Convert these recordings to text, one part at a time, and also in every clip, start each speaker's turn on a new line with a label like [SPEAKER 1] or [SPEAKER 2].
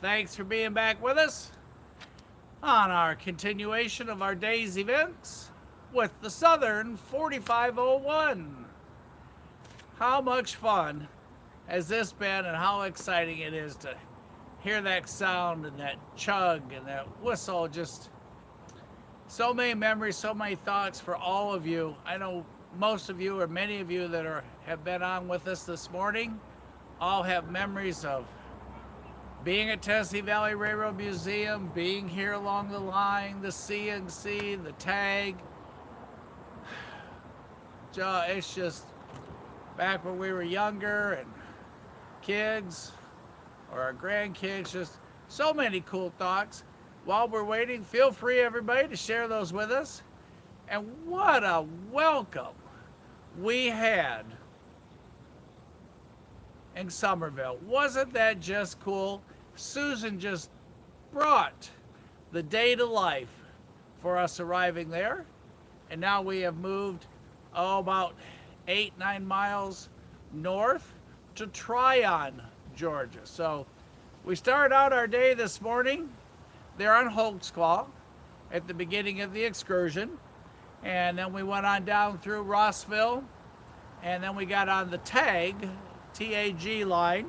[SPEAKER 1] Thanks for being back with us on our continuation of our day's events with the Southern 4501. How much fun has this been, and how exciting it is to hear that sound and that chug and that whistle. Just so many memories, so many thoughts for all of you. I know most of you, or many of you that have been on with us this morning, all have memories of being at Tennessee Valley Railroad Museum, being here along the line, the CNC, the tag. It's just back when we were younger and kids or our grandkids, just so many cool thoughts. While we're waiting, feel free, everybody, to share those with us. And what a welcome we had in Summerville. Wasn't that just cool? Susan just brought the day to life for us arriving there. And now we have moved, about 8-9 miles north to Trion, Georgia. So we started out our day this morning there on Holtzclaw at the beginning of the excursion. And then we went on down through Rossville. And then we got on the TAG line.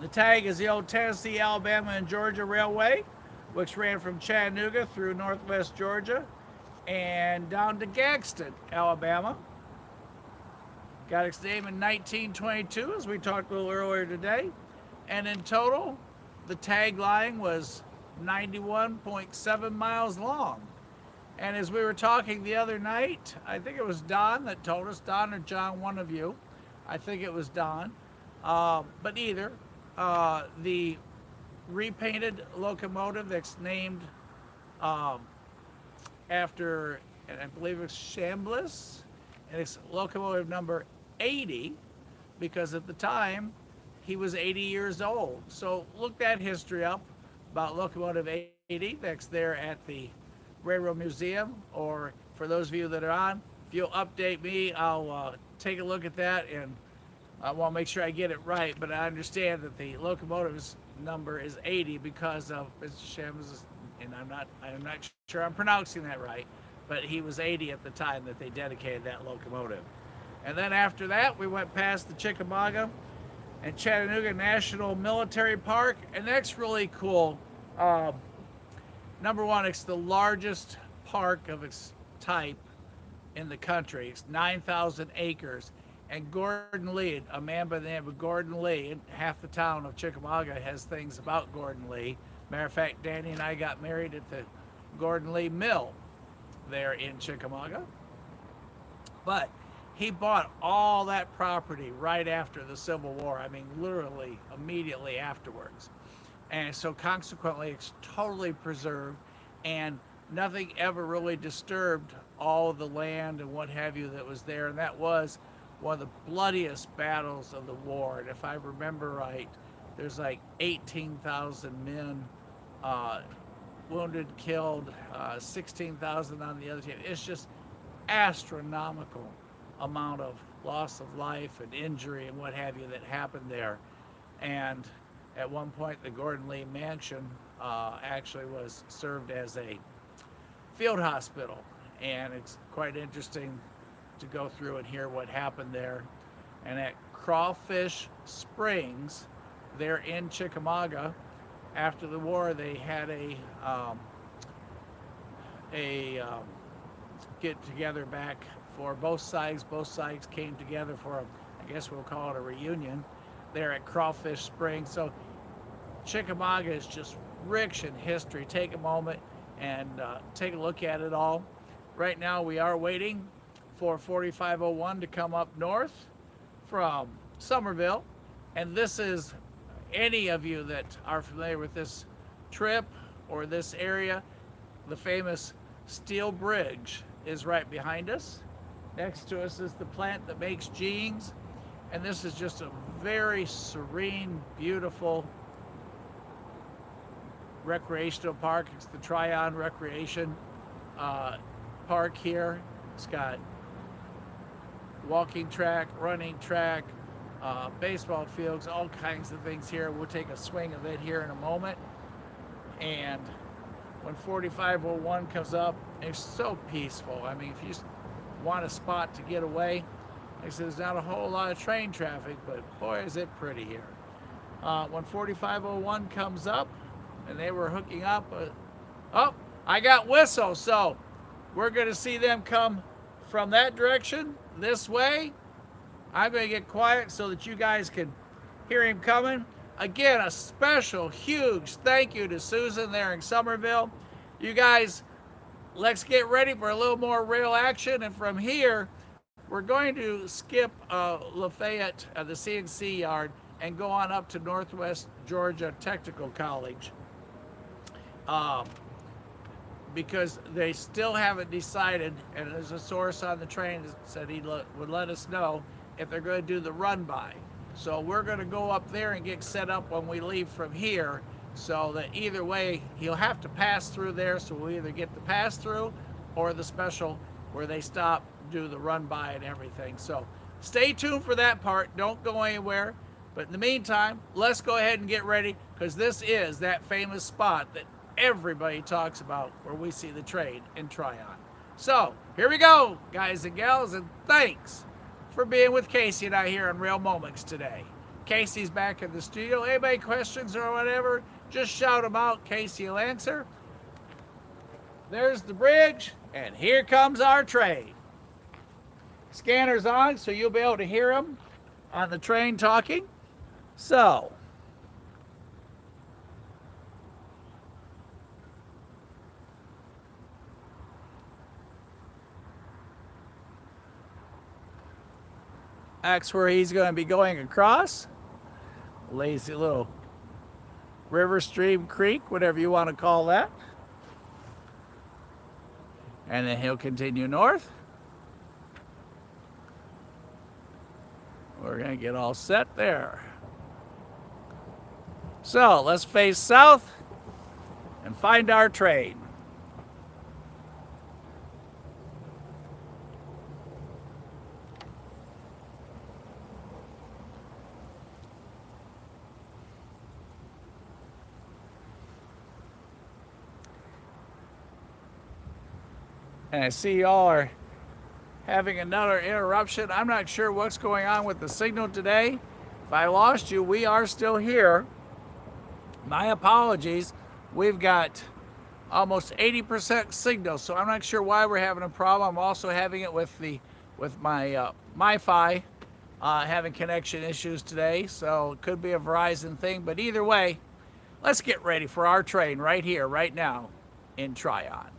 [SPEAKER 1] The TAG is the old Tennessee, Alabama, and Georgia Railway, which ran from Chattanooga through northwest Georgia and down to Gadsden, Alabama. Got its name in 1922, as we talked a little earlier today. And in total, the TAG line was 91.7 miles long. And as we were talking the other night, I think it was Don that told us, Don or John, one of you, I think it was Don, but either, the repainted locomotive that's named after, and I believe it's Chambliss, and it's locomotive number 80, because at the time he was 80 years old. So look that history up about locomotive 80 that's there at the Railroad Museum, or for those of you that are on, if you'll update me, I'll take a look at that, and I want to make sure I get it right. But I understand that the locomotive's number is 80 because of Mr. Shams, and I'm not sure I'm pronouncing that right, but he was 80 at the time that they dedicated that locomotive. And then after that, we went past the Chickamauga and Chattooga National Military Park, and that's really cool. Number one, it's the largest park of its type in the country. It's 9,000 acres. And Gordon Lee, a man by the name of Gordon Lee, and half the town of Chickamauga has things about Gordon Lee. Matter of fact, Danny and I got married at the Gordon Lee Mill there in Chickamauga. But he bought all that property right after the Civil War. I mean, literally immediately afterwards. And so consequently, it's totally preserved, and nothing ever really disturbed all of the land and what have you that was there. And that was one of the bloodiest battles of the war. And if I remember right, there's like 18,000 men wounded, killed, 16,000 on the other team. It's just astronomical amount of loss of life and injury and what have you that happened there. And at one point, the Gordon Lee Mansion actually was served as a field hospital. And it's quite interesting to go through and hear what happened there. And at Crawfish Springs, there in Chickamauga, after the war, they had a get together back for both sides. Both sides came together for I guess we'll call it a reunion there at Crawfish Springs. So Chickamauga is just rich in history. Take a moment and take a look at it all. Right now we are waiting for 4501 to come up north from Summerville. And this is, any of you that are familiar with this trip or this area, the famous steel bridge is right behind us. Next to us is the plant that makes jeans. And this is just a very serene, beautiful recreational park. It's the Trion Recreation Park here. It's got walking track, running track, baseball fields, all kinds of things here. We'll take a swing of it here in a moment. And when 4501 comes up, it's so peaceful. I mean, if you just want a spot to get away, like I said, there's not a whole lot of train traffic, but boy, is it pretty here. When 4501 comes up, and they were hooking up, oh, I got whistle, so we're going to see them come from that direction, this way. I'm going to get quiet so that you guys can hear him coming. Again, a special, huge thank you to Susan there in Summerville. You guys, let's get ready for a little more rail action. And from here, we're going to skip Lafayette, the CNC yard, and go on up to Northwest Georgia Technical College. Because they still haven't decided, and there's a source on the train that said he would let us know if they're going to do the run-by. So we're going to go up there and get set up when we leave from here, so that either way, he'll have to pass through there, so we'll either get the pass-through or the special where they stop, do the run-by and everything. So stay tuned for that part. Don't go anywhere. But in the meantime, let's go ahead and get ready, because this is that famous spot that everybody talks about where we see the train in Trion. So here we go, guys and gals, and thanks for being with Casey and I here on Rail Moments today. Casey's back in the studio. Anybody questions or whatever, just shout them out. Casey will answer. There's the bridge, and here comes our train. Scanner's on, so you'll be able to hear them on the train talking. So that's where he's going to be going across. Lazy little river, stream, creek, whatever you want to call that. And then he'll continue north. We're going to get all set there. So let's face south and find our train. And I see y'all are having another interruption. I'm not sure what's going on with the signal today. If I lost you, we are still here. My apologies. We've got almost 80% signal, so I'm not sure why we're having a problem. I'm also having it with my MiFi having connection issues today, so it could be a Verizon thing. But either way, let's get ready for our train right here, right now in Trion.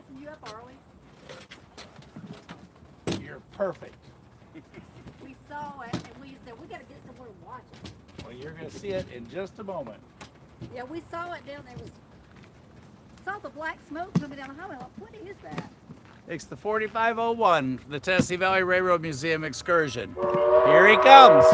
[SPEAKER 2] messing you up, are we?
[SPEAKER 1] You're perfect.
[SPEAKER 2] We saw it and we said we got to get somewhere to watch it.
[SPEAKER 1] Well, you're going to see it in just a moment.
[SPEAKER 2] Yeah, we saw it down there. Saw the black smoke coming down the highway. Like, what is that?
[SPEAKER 1] It's the 4501, the Tennessee Valley Railroad Museum excursion. Here he comes.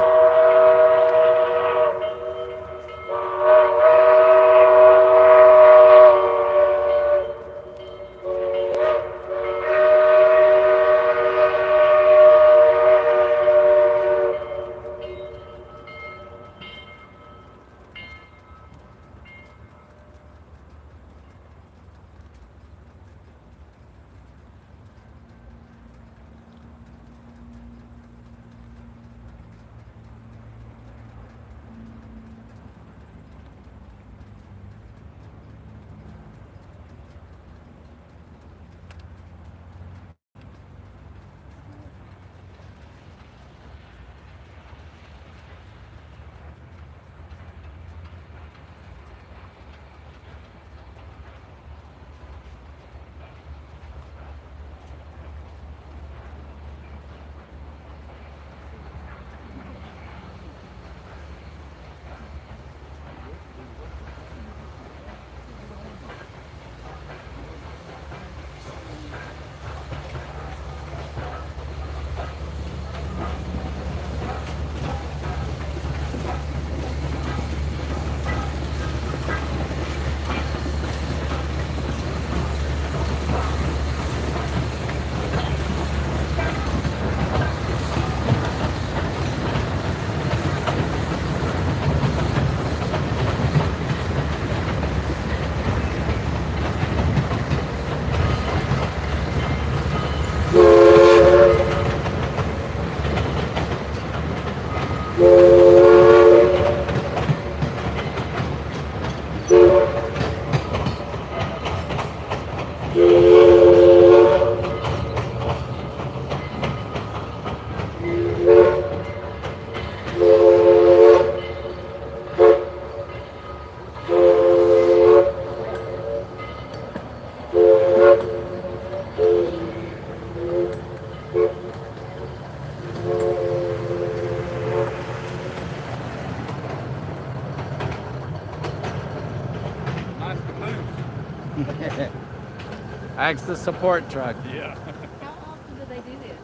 [SPEAKER 1] That's the support truck.
[SPEAKER 3] Yeah.
[SPEAKER 2] How often do they do this?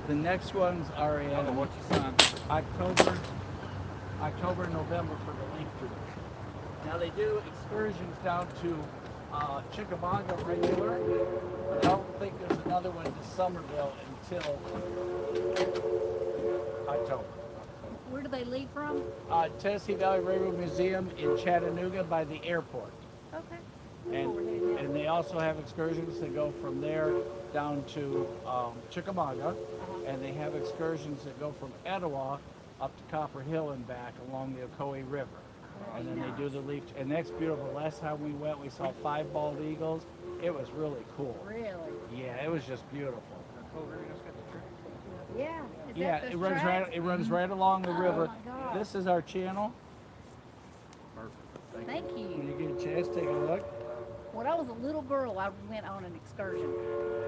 [SPEAKER 1] The next ones are in
[SPEAKER 3] What you signed?
[SPEAKER 1] October, November for the link tour. Now they do excursions down to Chickamauga regular, but I don't think there's another one to Summerville until October.
[SPEAKER 2] Where do they leave from?
[SPEAKER 1] Tennessee Valley Railroad Museum in Chattanooga by the airport.
[SPEAKER 2] Okay.
[SPEAKER 1] And they also have excursions that go from there down to Chickamauga, and they have excursions that go from Etowah up to Copper Hill and back along the Ocoee River. And then they do the leaf, and that's beautiful. Last time we went, we saw 5 bald eagles. It was really cool.
[SPEAKER 2] Really?
[SPEAKER 1] Yeah, it was just beautiful.
[SPEAKER 2] Yeah. Is
[SPEAKER 1] Yeah,
[SPEAKER 2] that
[SPEAKER 1] it runs right along the river.
[SPEAKER 2] my God.
[SPEAKER 1] This is our channel.
[SPEAKER 2] Thank
[SPEAKER 1] When
[SPEAKER 2] you.
[SPEAKER 1] you get a chance, take a look.
[SPEAKER 2] When I was a little girl, I went on an excursion.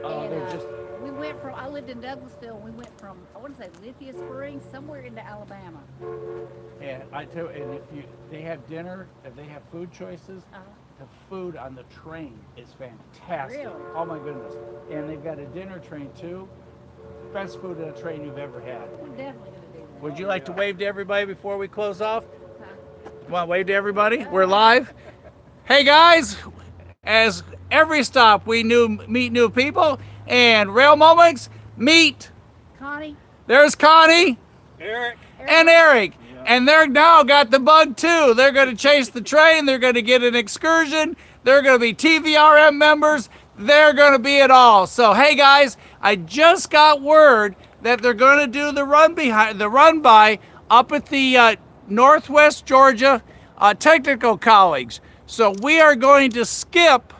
[SPEAKER 1] Oh,
[SPEAKER 2] And,
[SPEAKER 1] they're just
[SPEAKER 2] we went from, I lived in Douglasville, we went from, I want to say Lithia Springs, somewhere into Alabama.
[SPEAKER 1] And I tell you, and they have dinner, if they have food choices, the food on the train is fantastic.
[SPEAKER 2] Really?
[SPEAKER 1] Oh my goodness. And they've got a dinner train too. Best food on a train you've ever had.
[SPEAKER 2] We're definitely going to do that.
[SPEAKER 1] Would you like to wave to everybody before we close off?
[SPEAKER 2] Huh?
[SPEAKER 1] You want to wave to everybody? We're live. Hey guys, as every stop we meet new people, and Rail Moments meet.
[SPEAKER 2] Connie?
[SPEAKER 1] There's Connie.
[SPEAKER 3] Eric.
[SPEAKER 1] And Eric. And they're now got the bug too. They're going to chase the train. They're going to get an excursion. They're going to be TVRM members. They're going to be it all. So hey guys, I just got word that they're going to do the run by up at the Northwest Georgia Technical College. So we are going to skip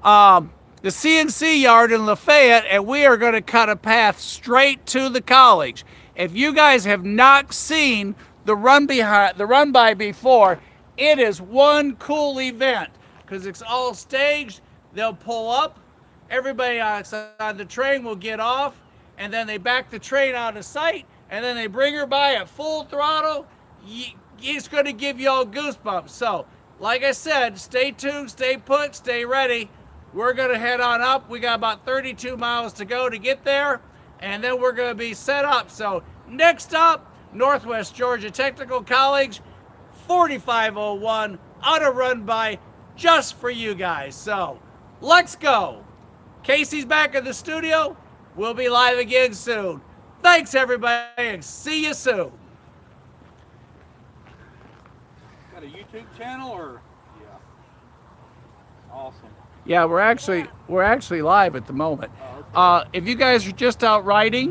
[SPEAKER 1] the CNC yard in Lafayette, and we are going to cut a path straight to the college. If you guys have not seen the run by before, it is one cool event. because it's all staged. They'll pull up, everybody on the train will get off, and then they back the train out of sight, and then they bring her by at full throttle. It's going to give you all goosebumps. So, like I said, stay tuned, stay put, stay ready. We're going to head on up. We got about 32 miles to go to get there, and then we're going to be set up. So, next up, Northwest Georgia Technical College, 4501, auto run by just for you guys. So, let's go. Casey's back in the studio. We'll be live again soon. Thanks, everybody, and see you soon.
[SPEAKER 3] Got a YouTube channel or? Yeah. Awesome.
[SPEAKER 1] Yeah, we're actually live at the moment.
[SPEAKER 3] Oh, okay.
[SPEAKER 1] If you guys are just out riding,